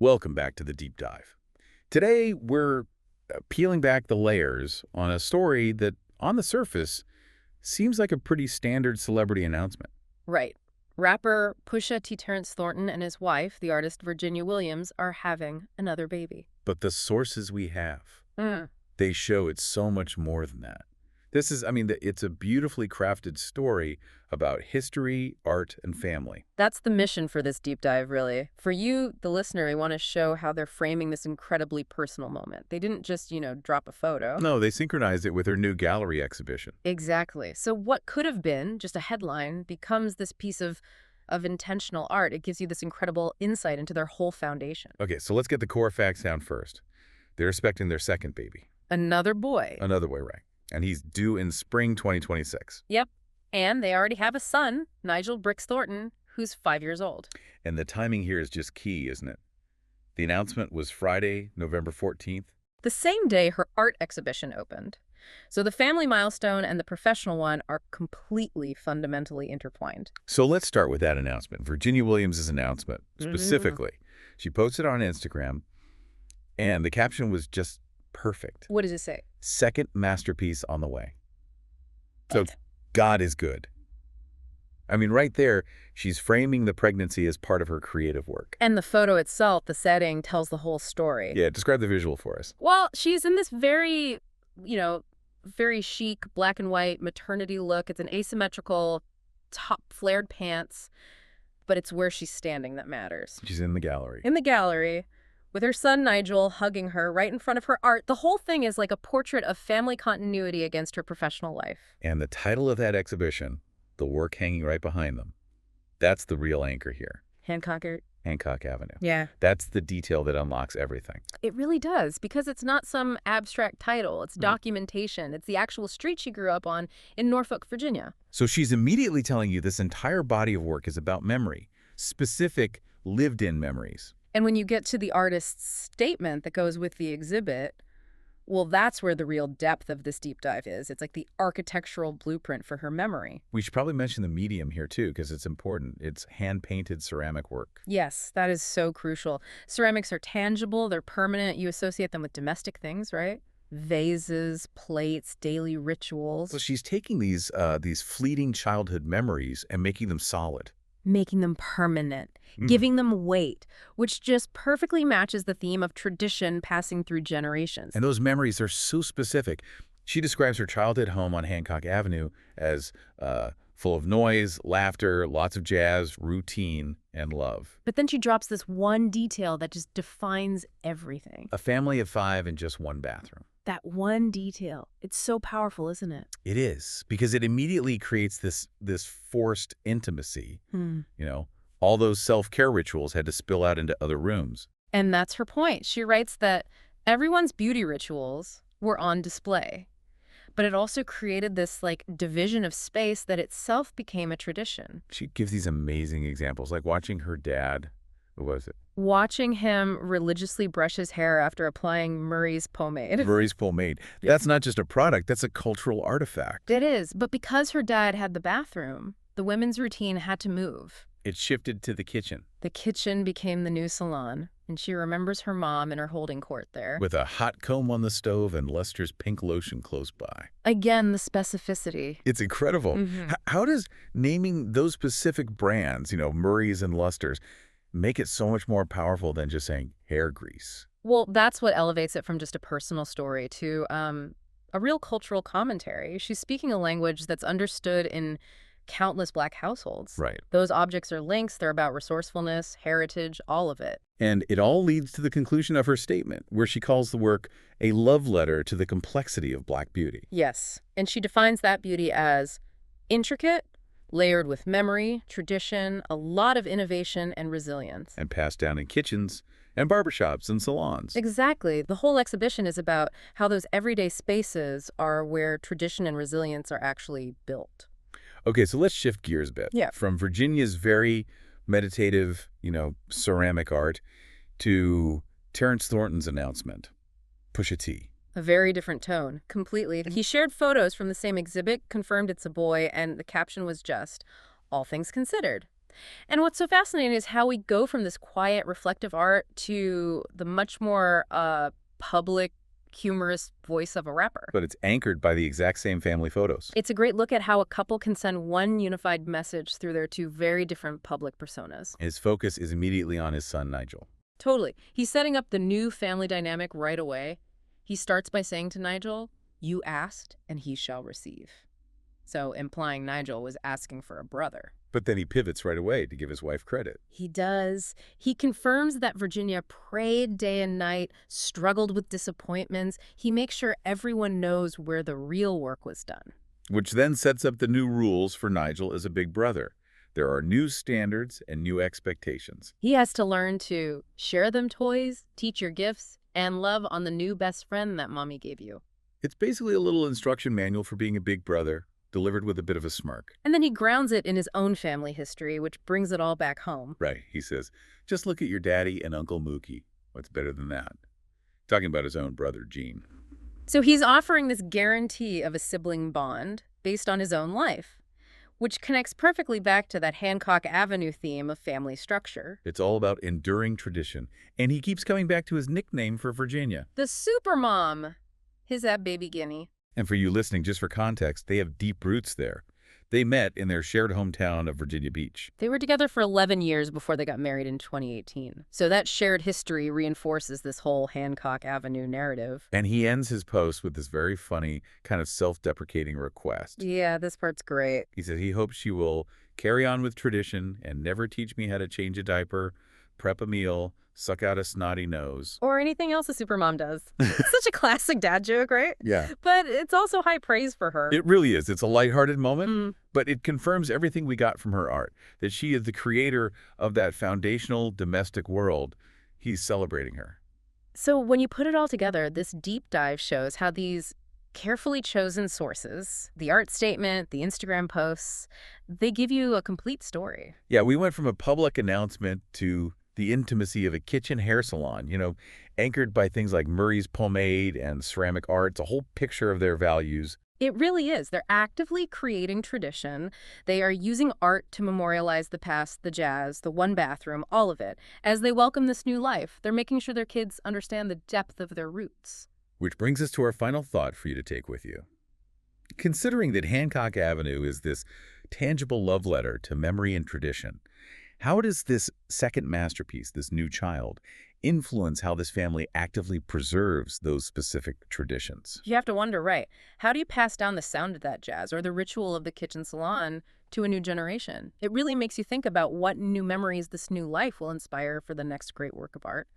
Welcome back to the Deep Dive. Today, we're peeling back the layers on a story that, on the surface, seems like a pretty standard celebrity announcement. Right. Rapper Pusha T. Terrence Thornton and his wife, the artist Virginia Williams, are having another baby. But the sources we have, Mm. they show it's so much more than that. It's a beautifully crafted story about history, art, and family. That's the mission for this deep dive, really. For you, the listener, we want to show how they're framing this incredibly personal moment. They didn't just, drop a photo. No, they synchronized it with her new gallery exhibition. Exactly. So what could have been just a headline becomes this piece of intentional art. It gives you this incredible insight into their whole foundation. Okay, so let's get the core facts down first. They're expecting their second baby. Another boy. Another way, right. And he's due in spring 2026. Yep. And they already have a son, Nigel Bricks Thornton, who's 5 years old. And the timing here is just key, isn't it? The announcement was Friday, November 14th. The same day her art exhibition opened. So the family milestone and the professional one are completely fundamentally intertwined. So let's start with that announcement, Virginia Williams' announcement, specifically. She posted on Instagram, and the caption was just perfect. What does it say? Second masterpiece on the way. So God is good. I mean, right there, she's framing the pregnancy as part of her creative work. And the photo itself, the setting, tells the whole story. Yeah, describe the visual for us. Well, she's in this very, very chic black and white maternity look. It's an asymmetrical top, flared pants, but it's where she's standing that matters. She's in the gallery. In the gallery, with her son Nigel hugging her right in front of her art. The whole thing is like a portrait of family continuity against her professional life. And the title of that exhibition, the work hanging right behind them, that's the real anchor here. Hancock Avenue. Yeah. That's the detail that unlocks everything. It really does, because it's not some abstract title. It's documentation. It's the actual street she grew up on in Norfolk, Virginia. So she's immediately telling you this entire body of work is about memory, specific lived-in memories. And when you get to the artist's statement that goes with the exhibit, well, that's where the real depth of this deep dive is. It's like the architectural blueprint for her memory. We should probably mention the medium here, too, because it's important. It's hand-painted ceramic work. Yes, that is so crucial. Ceramics are tangible. They're permanent. You associate them with domestic things, right? Vases, plates, daily rituals. So she's taking these fleeting childhood memories and making them solid. Making them permanent, giving them weight, which just perfectly matches the theme of tradition passing through generations. And those memories are so specific. She describes her childhood home on Hancock Avenue as full of noise, laughter, lots of jazz, routine, and love. But then she drops this one detail that just defines everything. A family of 5 in just one bathroom. That one detail. It's so powerful, isn't it? It is, because it immediately creates this forced intimacy. All those self-care rituals had to spill out into other rooms. And that's her point. She writes that everyone's beauty rituals were on display, but it also created this division of space that itself became a tradition. She gives these amazing examples, like watching her dad, who was it? Watching him religiously brush his hair after applying Murray's pomade. Murray's pomade. That's not just a product, that's a cultural artifact. It is, but because her dad had the bathroom, the women's routine had to move. It shifted to the kitchen. The kitchen became the new salon, and she remembers her mom in her holding court there. With a hot comb on the stove and Lester's pink lotion close by. Again, the specificity. It's incredible. How does naming those specific brands, Murray's and Lester's, make it so much more powerful than just saying hair grease? Well, that's what elevates it from just a personal story to a real cultural commentary. She's speaking a language that's understood in countless Black households. Right. Those objects are links. They're about resourcefulness, heritage, all of it. And it all leads to the conclusion of her statement, where she calls the work a love letter to the complexity of Black beauty. Yes. And she defines that beauty as intricate, layered with memory, tradition, a lot of innovation and resilience. And passed down in kitchens and barbershops and salons. Exactly. The whole exhibition is about how those everyday spaces are where tradition and resilience are actually built. Okay, so let's shift gears a bit. Yeah. From Virginia's very meditative, ceramic art to Terrence Thornton's announcement, Pusha T. A very different tone, completely. He shared photos from the same exhibit, confirmed it's a boy, and the caption was just, all things considered. And what's so fascinating is how we go from this quiet, reflective art to the much more public, humorous voice of a rapper. But it's anchored by the exact same family photos. It's a great look at how a couple can send one unified message through their two very different public personas. His focus is immediately on his son, Nigel. Totally. He's setting up the new family dynamic right away. He starts by saying to Nigel, "You asked, and he shall receive." So implying Nigel was asking for a brother. But then he pivots right away to give his wife credit. He does. He confirms that Virginia prayed day and night, struggled with disappointments. He makes sure everyone knows where the real work was done. Which then sets up the new rules for Nigel as a big brother. There are new standards and new expectations. He has to learn to share them toys, teach your gifts, and love on the new best friend that mommy gave you. It's basically a little instruction manual for being a big brother, delivered with a bit of a smirk. And then he grounds it in his own family history, which brings it all back home. Right, he says, just look at your daddy and Uncle Mookie. What's better than that? Talking about his own brother, Gene. So he's offering this guarantee of a sibling bond based on his own life, which connects perfectly back to that Hancock Avenue theme of family structure. It's all about enduring tradition, and he keeps coming back to his nickname for Virginia. The Supermom. His that baby guinea. And for you listening, just for context, they have deep roots there. They met in their shared hometown of Virginia Beach. They were together for 11 years before they got married in 2018. So that shared history reinforces this whole Hancock Avenue narrative. And he ends his post with this very funny, kind of self-deprecating request. Yeah, this part's great. He says he hopes she will carry on with tradition and never teach me how to change a diaper, prep a meal, suck out a snotty nose. Or anything else a supermom does. It's such a classic dad joke, right? Yeah. But it's also high praise for her. It really is. It's a lighthearted moment, but it confirms everything we got from her art, that she is the creator of that foundational domestic world. He's celebrating her. So when you put it all together, this deep dive shows how these carefully chosen sources, the art statement, the Instagram posts, they give you a complete story. Yeah, we went from a public announcement to the intimacy of a kitchen hair salon, anchored by things like Murray's pomade and ceramic art. It's a whole picture of their values. It really is. They're actively creating tradition. They are using art to memorialize the past, the jazz, the one bathroom, all of it. As they welcome this new life, they're making sure their kids understand the depth of their roots. Which brings us to our final thought for you to take with you. Considering that Hancock Avenue is this tangible love letter to memory and tradition, how does this second masterpiece, this new child, influence how this family actively preserves those specific traditions? You have to wonder, right, how do you pass down the sound of that jazz or the ritual of the kitchen salon to a new generation? It really makes you think about what new memories this new life will inspire for the next great work of art.